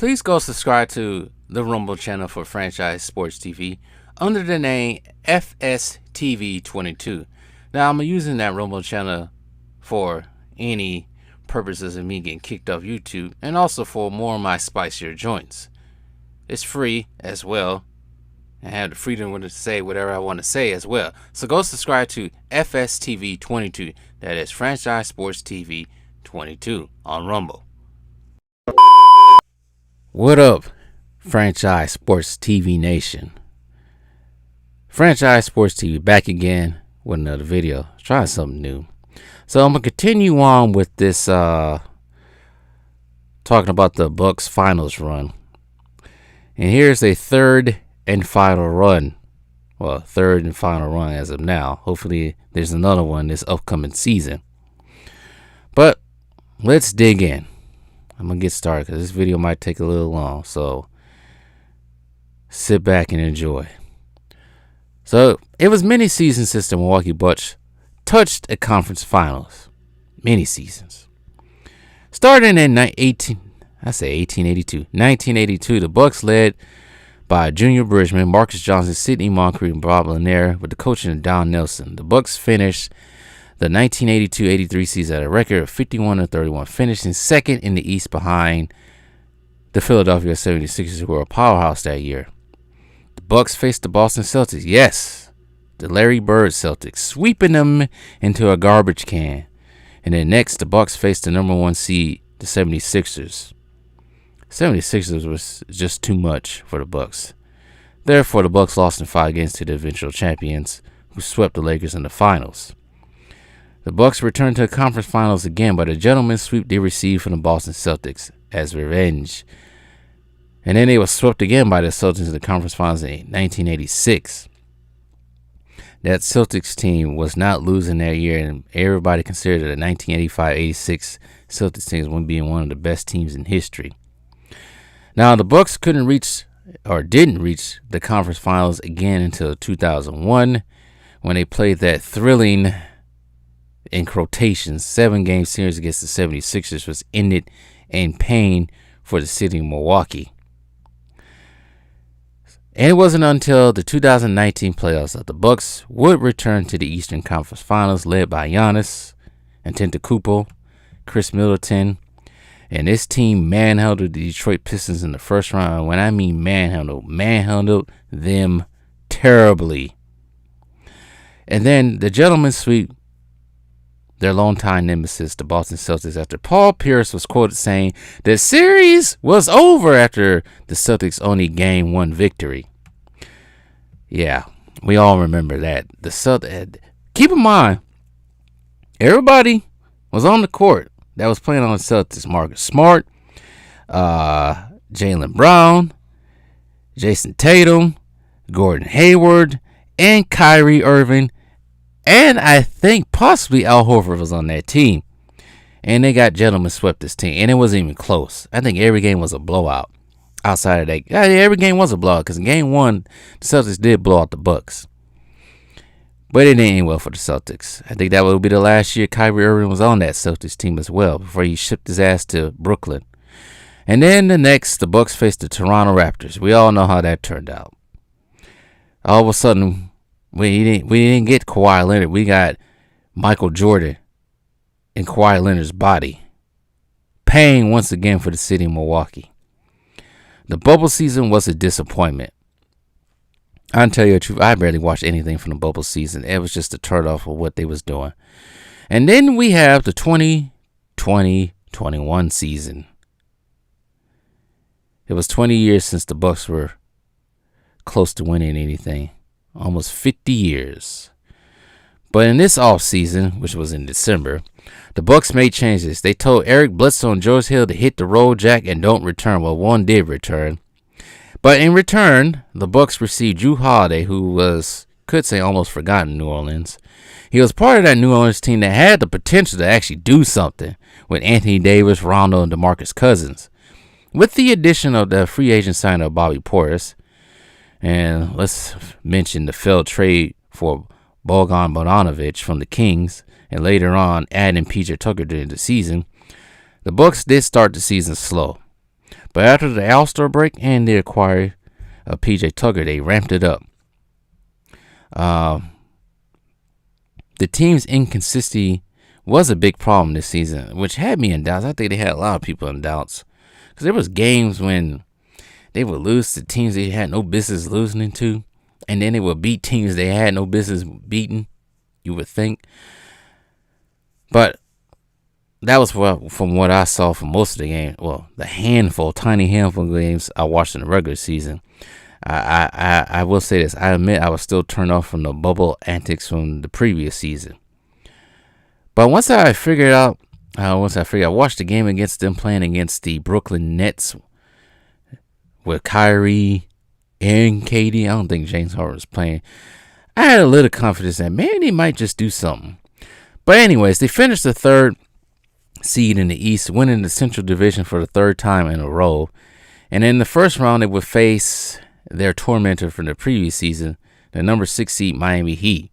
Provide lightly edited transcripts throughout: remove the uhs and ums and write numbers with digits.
Please go subscribe to the Rumble channel for Franchise Sports TV under the name FSTV22. Now, I'm using that Rumble channel for any purposes of me getting kicked off YouTube and also for more of my spicier joints. It's free as well. I have the freedom to say whatever I want to say as well. So go subscribe to FSTV22. That is Franchise Sports TV 22 on Rumble. What up, Franchise Sports TV Nation? Franchise Sports TV back again with another video. Trying something new. So I'm going to continue on with this talking about the Bucks finals run. And here's a third and final run. Well, third and final run as of now. Hopefully there's another one this upcoming season. But let's dig in. I'm going to get started because this video might take a little long. So sit back and enjoy. So it was many seasons since the Milwaukee Bucks touched a conference finals. Many seasons. Starting in 1982, the Bucks led by Junior Bridgman, Marcus Johnson, Sidney Moncrief, and Bob Lanier with the coaching of Don Nelson. The Bucks finished the 1982-83 season at a record of 51-31, finishing second in the East behind the Philadelphia 76ers, who were a powerhouse that year. The Bucks faced the Boston Celtics. Yes, the Larry Bird Celtics, sweeping them into a garbage can. And then next, the Bucks faced the number one seed, the 76ers. 76ers was just too much for the Bucks. Therefore, the Bucks lost in 5 games to the eventual champions, who swept the Lakers in the finals. The Bucks returned to the conference finals again, but a gentleman's sweep they received from the Boston Celtics as revenge. And then they were swept again by the Celtics in the conference finals in 1986. That Celtics team was not losing that year, and everybody considered the 1985-86 Celtics team as being one of the best teams in history. Now, the Bucks didn't reach the conference finals again until 2001, when they played that thrilling, in quotations, 7-game series against the 76ers, was ended in pain for the city of Milwaukee. And it wasn't until the 2019 playoffs that the Bucks would return to the Eastern Conference Finals, led by Giannis Antetokounmpo, Chris Middleton, and this team manhandled the Detroit Pistons in the first round. When I mean manhandled them terribly. And then the gentlemen sweep their longtime nemesis, the Boston Celtics, after Paul Pierce was quoted saying the series was over after the Celtics' only Game 1 victory. Yeah, we all remember that. The Celtics. Keep in mind, everybody was on the court that was playing on the Celtics. Marcus Smart, Jaylen Brown, Jason Tatum, Gordon Hayward, and Kyrie Irving. And I think possibly Al Horford was on that team. And they got gentlemen swept this team. And it wasn't even close. I think every game was a blowout. Outside of that, every game was a blowout. Because in Game 1, the Celtics did blow out the Bucks. But it didn't end well for the Celtics. I think that would be the last year Kyrie Irving was on that Celtics team as well, before he shipped his ass to Brooklyn. And then the Bucks faced the Toronto Raptors. We all know how that turned out. All of a sudden, we didn't get Kawhi Leonard. We got Michael Jordan in Kawhi Leonard's body. Paying once again for the city of Milwaukee. The bubble season was a disappointment. I'll tell you the truth, I barely watched anything from the bubble season. It was just a turn off of what they was doing. And then we have the 2020-21 season. It was 20 years since the Bucks were close to winning anything. Almost 50 years. But in this offseason, which was in December, the Bucks made changes. They told Eric Bledsoe and George Hill to hit the road jack and don't return. Well, one did return. But in return, the Bucks received Jrue Holiday, who was, could say, almost forgotten in New Orleans. He was part of that New Orleans team that had the potential to actually do something with Anthony Davis, Rondo, and DeMarcus Cousins. With the addition of the free agent signing of Bobby Portis, and let's mention the failed trade for Bogdan Bogdanovic from the Kings, and later on adding PJ Tucker during the season, the Bucks did start the season slow. But after the All-Star break and the acquired PJ Tucker, they ramped it up. The team's inconsistency was a big problem this season, which had me in doubts. I think they had a lot of people in doubts. Because there was games when they would lose to teams they had no business losing to, and then they would beat teams they had no business beating, you would think. But that was from what I saw from most of the game. Well, the tiny handful of games I watched in the regular season. I will say this. I admit I was still turned off from the bubble antics from the previous season. But once I watched the game against them playing against the Brooklyn Nets with Kyrie and KD. I don't think James Harden was playing. I had a little confidence that, man, they might just do something. But anyways, they finished the third seed in the East, winning the Central Division for the third time in a row. And in the first round, they would face their tormentor from the previous season, the number 6 seed Miami Heat.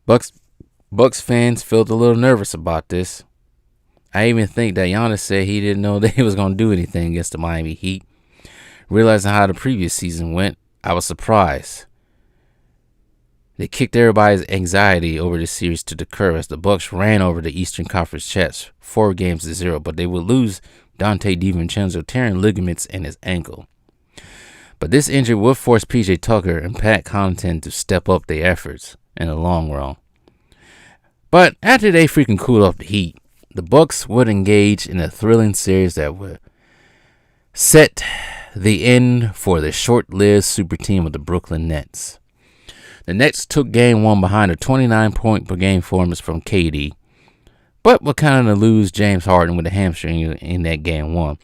Bucks fans felt a little nervous about this. I even think that Giannis said he didn't know they was going to do anything against the Miami Heat. Realizing how the previous season went, I was surprised. They kicked everybody's anxiety over this series to the curb as the Bucks ran over the Eastern Conference champs 4-0, but they would lose Dante DiVincenzo tearing ligaments in his ankle. But this injury would force PJ Tucker and Pat Connaughton to step up their efforts in the long run. But after they freaking cooled off the Heat, the Bucks would engage in a thrilling series that would set the end for the short-lived super team of the Brooklyn Nets. The Nets took game 1 behind a 29-point per game performance from KD, but would kind of lose James Harden with a hamstring in that game 1.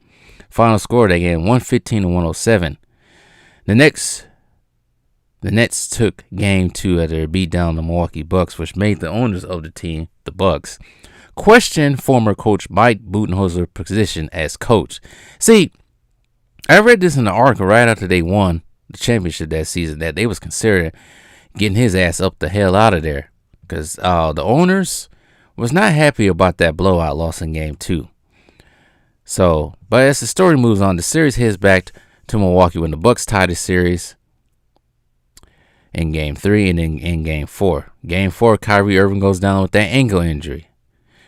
Final score of that game, 115-107. The Nets took game 2 after they beat down the Milwaukee Bucks, which made the owners of the team, the Bucks, question former coach Mike Budenholzer's position as coach. See, I read this in the article right after they won the championship that season that they was considering getting his ass up the hell out of there because the owners was not happy about that blowout loss in game 2. So, but as the story moves on, the series heads back to Milwaukee when the Bucks tied the series in game 3 and in game 4. Game 4, Kyrie Irving goes down with that ankle injury.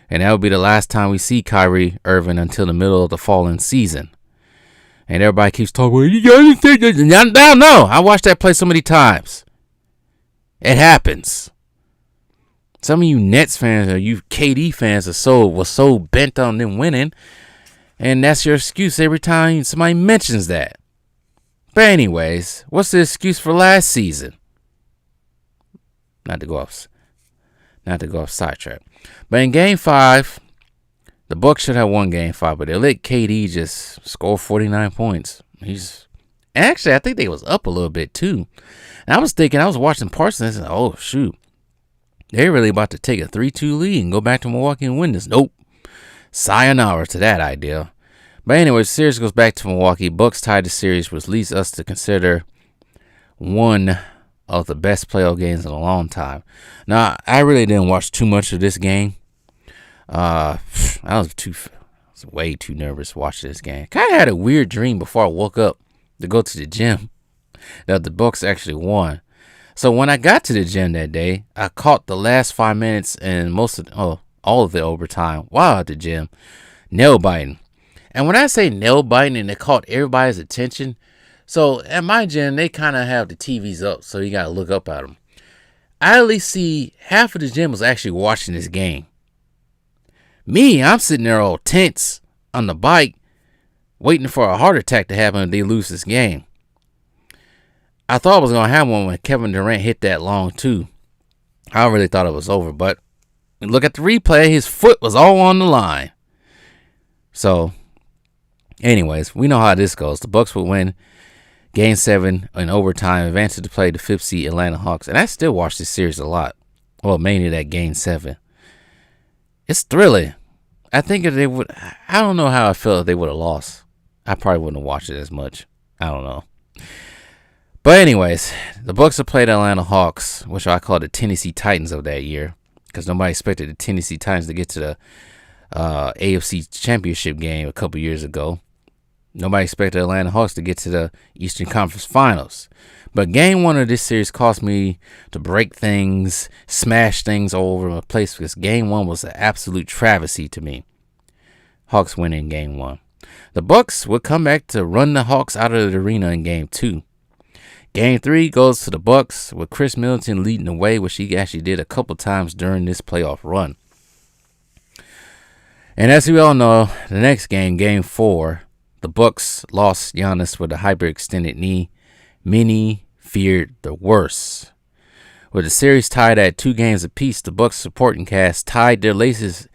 And that will be the last time we see Kyrie Irving until the middle of the following season. And everybody keeps talking, well, you gotta say this. No, I watched that play so many times. It happens. Some of you Nets fans or you KD fans was so bent on them winning. And that's your excuse every time somebody mentions that. But anyways, what's the excuse for last season? Not to go off sidetrack. But in game 5, the Bucks should have won game 5, but they let KD just score 49 points. Actually, I think they was up a little bit too. And I was watching parts of this and oh shoot. They're really about to take a 3-2 lead and go back to Milwaukee and win this. Nope. Sayonara to that idea. But anyway, the series goes back to Milwaukee. Bucks tied the series, which leads us to consider one of the best playoff games in a long time. Now, I really didn't watch too much of this game. I was way too nervous watching this game. Kind of had a weird dream before I woke up to go to the gym that the Bucks actually won. So when I got to the gym that day, I caught the last 5 minutes and all of the overtime while at the gym, nail biting. And when I say nail biting, and it caught everybody's attention. So at my gym, they kind of have the TVs up, so you got to look up at them. I at least see half of the gym was actually watching this game. Me, I'm sitting there all tense on the bike, waiting for a heart attack to happen if they lose this game. I thought I was going to have one when Kevin Durant hit that long too. I really thought it was over, but look at the replay. His foot was all on the line. So, anyways, we know how this goes. The Bucks would win Game 7 in overtime, advancing to play the 5th seed Atlanta Hawks. And I still watch this series a lot. Well, mainly that Game 7. It's thrilling. I think if they would, I don't know how I felt if they would have lost. I probably wouldn't have watched it as much. I don't know. But anyways, the Bucks have played Atlanta Hawks, which I call the Tennessee Titans of that year, because nobody expected the Tennessee Titans to get to the AFC Championship game a couple years ago. Nobody expected the Atlanta Hawks to get to the Eastern Conference Finals. But game one of this series caused me to break things, smash things all over my place, because game one was an absolute travesty to me. Hawks win in game one. The Bucks would come back to run the Hawks out of the arena in game two. Game three goes to the Bucks with Chris Middleton leading the way, which he actually did a couple times during this playoff run. And as we all know, the next game, game four, the Bucks lost Giannis with a hyperextended knee. Many feared the worst. With the series tied at 2 games apiece, the Bucks supporting cast tied their laces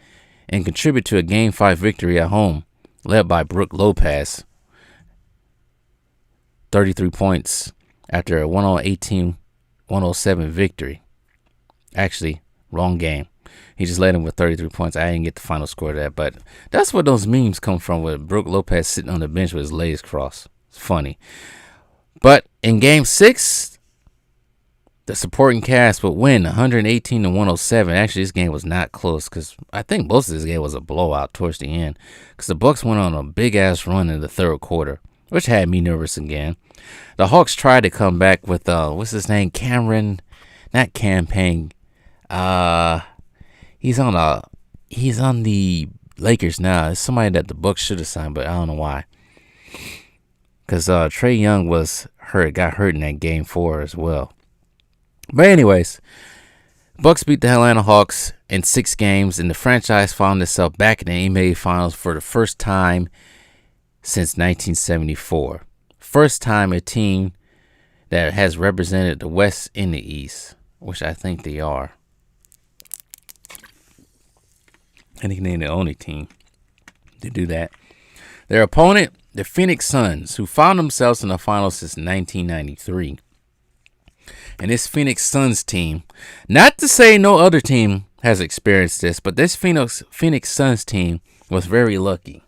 and contributed to a Game 5 victory at home, led by Brook Lopez. 33 points after a 118-107 victory. Actually, wrong game. He just led him with 33 points. I didn't get the final score of that, but that's where those memes come from, with Brook Lopez sitting on the bench with his legs crossed. It's funny. But in Game 6, the supporting cast would win 118-107. Actually, this game was not close, because I think most of this game was a blowout towards the end, because the Bucks went on a big-ass run in the third quarter, which had me nervous again. The Hawks tried to come back with, what's his name? Not Campaign. He's on the Lakers now. It's somebody that the Bucks should have signed, but I don't know why. Because Trae Young got hurt in that game 4 as well. But anyways, Bucks beat the Atlanta Hawks in 6 games, and the franchise found itself back in the NBA Finals for the first time since 1974. First time a team that has represented the West in the East, which I think they are. I think they're the only team to do that. Their opponent, the Phoenix Suns, who found themselves in the finals since 1993. And this Phoenix Suns team, not to say no other team has experienced this, but this Phoenix Suns team was very lucky.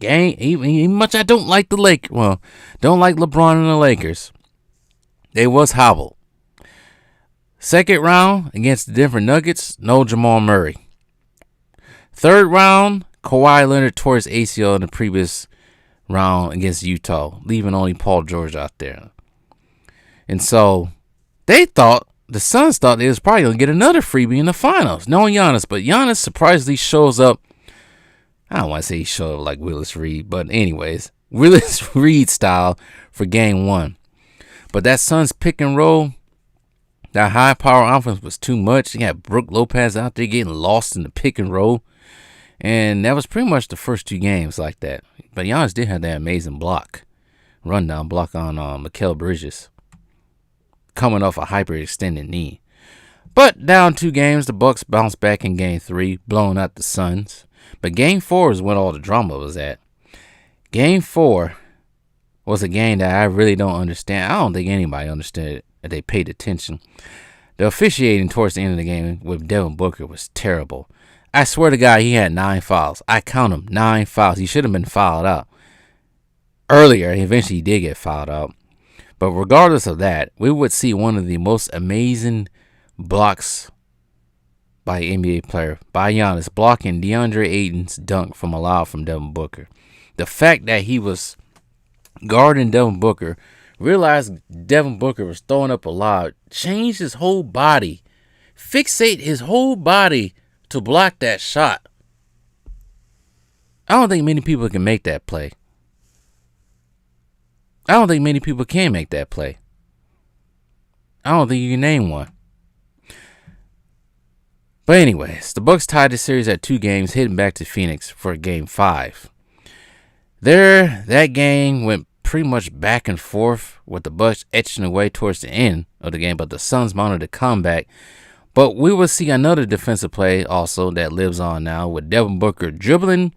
Even much I don't like the Lakers, don't like LeBron and the Lakers, they was hobbled. Second round against the Denver Nuggets, no Jamal Murray. Third round, Kawhi Leonard tore his ACL in the previous round against Utah, leaving only Paul George out there. And so the Suns thought they was probably going to get another freebie in the finals, knowing Giannis. But Giannis surprisingly shows up. I don't want to say he showed up like Willis Reed, but anyways, Willis Reed style for game 1. But that Suns pick and roll, that high power offense was too much. You had Brook Lopez out there getting lost in the pick and roll. And that was pretty much the first 2 games like that. But Giannis did have that amazing rundown block on Mikal Bridges, coming off a hyperextended knee. But down 2 games, the Bucks bounced back in game 3, blowing out the Suns. But game 4 is when all the drama was at. Game 4 was a game that I really don't understand. I don't think anybody understood it if they paid attention. The officiating towards the end of the game with Devin Booker was terrible. I swear to God, he had 9 fouls. I count him, 9 fouls. He should have been fouled out earlier. Eventually, he did get fouled out. But regardless of that, we would see one of the most amazing blocks by an NBA player, by Giannis, blocking DeAndre Ayton's dunk from Devin Booker. The fact that he was guarding Devin Booker, realized Devin Booker was throwing up a lob, changed his whole body, fixate his whole body to block that shot. I don't think many people can make that play. I don't think many people can make that play. I don't think you can name one. But anyways, the Bucks tied the series at 2 games, heading back to Phoenix for game 5. That game went pretty much back and forth, with the Bucks etching away towards the end of the game, but the Suns mounted a comeback. But we will see another defensive play also that lives on now, with Devin Booker dribbling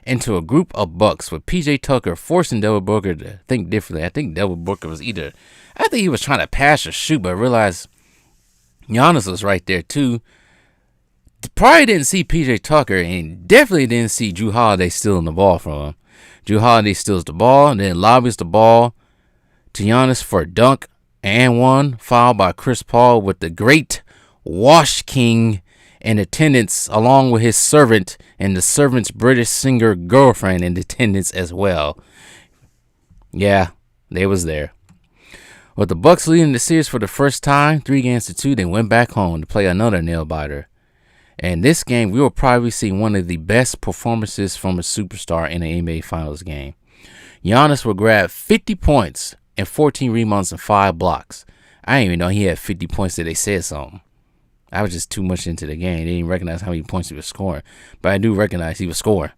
into a group of Bucks, with PJ Tucker forcing Devin Booker to think differently. I think Devin Booker was he was trying to pass or shoot, but realized Giannis was right there too. Probably didn't see PJ Tucker, and definitely didn't see Jrue Holiday stealing the ball from him. Jrue Holiday steals the ball and then lobbies the ball to Giannis for a dunk and one, fouled by Chris Paul, with the great Wash King in attendance, along with his servant and the servant's British singer girlfriend in attendance as well. Yeah, they was there. With the Bucks leading the series for the first time, 3-2, they went back home to play another nail-biter. And this game, we will probably see one of the best performances from a superstar in an NBA Finals game. Giannis will grab 50 points and 14 rebounds and 5 blocks. I didn't even know he had 50 points till they said something. I was just too much into the game. They didn't recognize how many points he was scoring. But I do recognize he was scoring.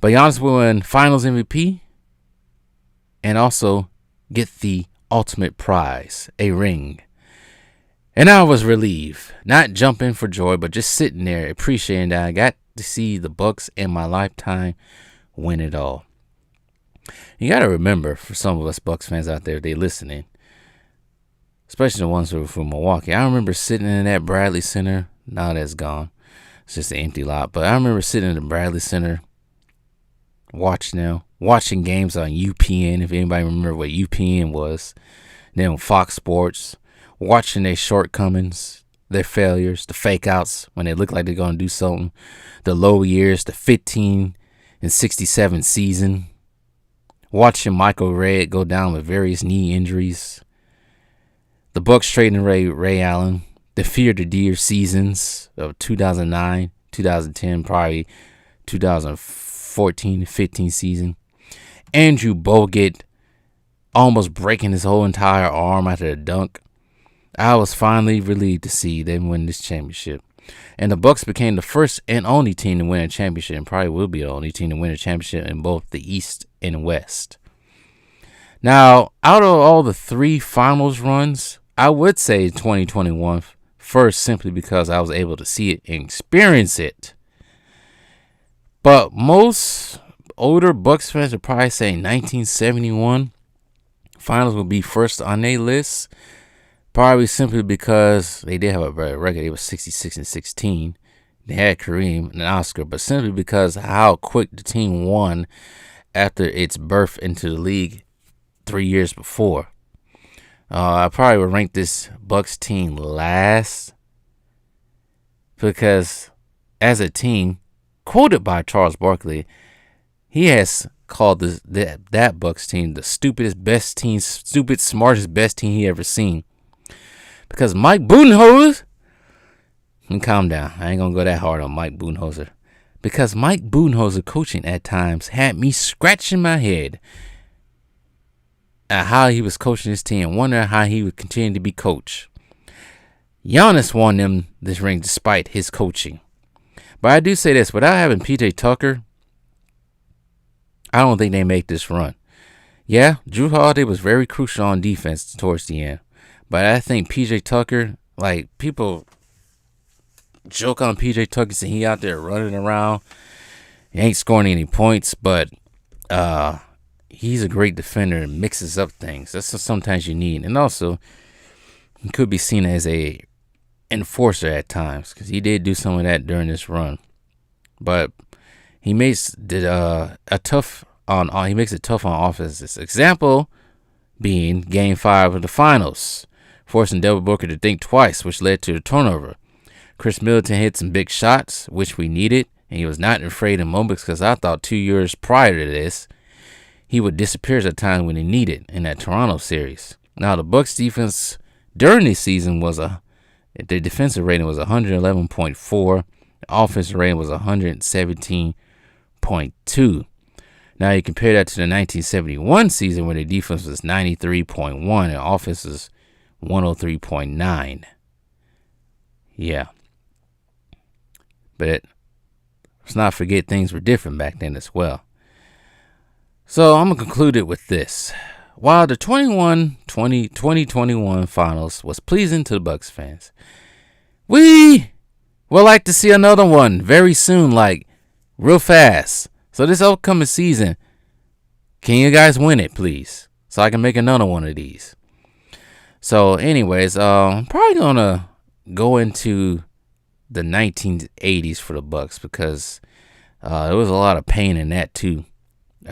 But Giannis will win Finals MVP and also get the ultimate prize, a ring. And I was relieved, not jumping for joy, but just sitting there appreciating that I got to see the Bucks in my lifetime win it all. You got to remember, for some of us Bucks fans out there, they listening, especially the ones who are from Milwaukee. I remember sitting in that Bradley Center. Now that's gone. It's just an empty lot. But I remember sitting in the Bradley Center watching games on UPN, if anybody remember what UPN was. Then on Fox Sports, watching their shortcomings, their failures, the fake outs when they look like they're going to do something, the low years, the 15 and 67 season, watching Michael Redd go down with various knee injuries, the Bucks trading Ray Allen, the Fear the Deer seasons of 2009, 2010, probably 2014-15 season, Andrew Bogut almost breaking his whole entire arm after a dunk. I was finally relieved to see them win this championship. And the Bucks became the first and only team to win a championship, and probably will be the only team to win a championship in both the East and West. Now, out of all the 3 finals runs, I would say 2021 first, simply because I was able to see it and experience it. But most older Bucks fans would probably say 1971 finals will be first on their list. Probably simply because they did have a better record. They were 66-16. They had Kareem and Oscar, but simply because how quick the team won after its birth into the league 3 years before. I probably would rank this Bucks team last because as a team, quoted by Charles Barkley, he has called that Bucks team the stupidest, best team, stupid, smartest, best team he ever seen. Because Mike Budenholzer, and calm down, I ain't going to go that hard on Mike Budenholzer. Because Mike Budenholzer coaching at times had me scratching my head at how he was coaching his team and wondering how he would continue to be coached. Giannis won them this ring despite his coaching. But I do say this, without having PJ Tucker, I don't think they make this run. Yeah, Drew Holiday was very crucial on defense towards the end. But I think PJ Tucker, like, people joke on PJ Tucker saying he out there running around. He ain't scoring any points, but he's a great defender and mixes up things. That's what sometimes you need. And also, he could be seen as a enforcer at times because he did do some of that during this run. But he makes it tough on offense. This example being Game 5 of the Finals, forcing Devin Booker to think twice, which led to the turnover. Chris Middleton hit some big shots, which we needed, and he was not afraid in moments because I thought 2 years prior to this, he would disappear at times when he needed in that Toronto series. Now, the Bucks defense during this season the defensive rating was 111.4, the offensive rating was 117.2. Now, you compare that to the 1971 season where the defense was 93.1 and offense was 103.9. Yeah. But let's not forget things were different back then as well. So I'm going to conclude it with this. While the 2021 finals was pleasing to the Bucks fans, we would like to see another one very soon, like real fast. So this upcoming season, can you guys win it, please? So I can make another one of these. So anyways, I'm probably going to go into the 1980s for the Bucks because there was a lot of pain in that too.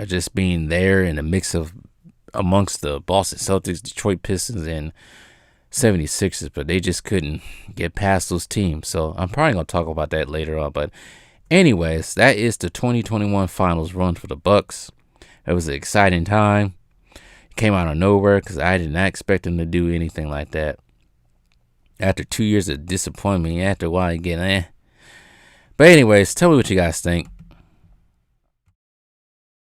Just being there in the mix of amongst the Boston Celtics, Detroit Pistons, and 76ers, but they just couldn't get past those teams. So I'm probably going to talk about that later on. But anyways, that is the 2021 finals run for the Bucks. It was an exciting time. Came out of nowhere because I did not expect him to do anything like that. After 2 years of disappointment, after a while you get But anyways, tell me what you guys think.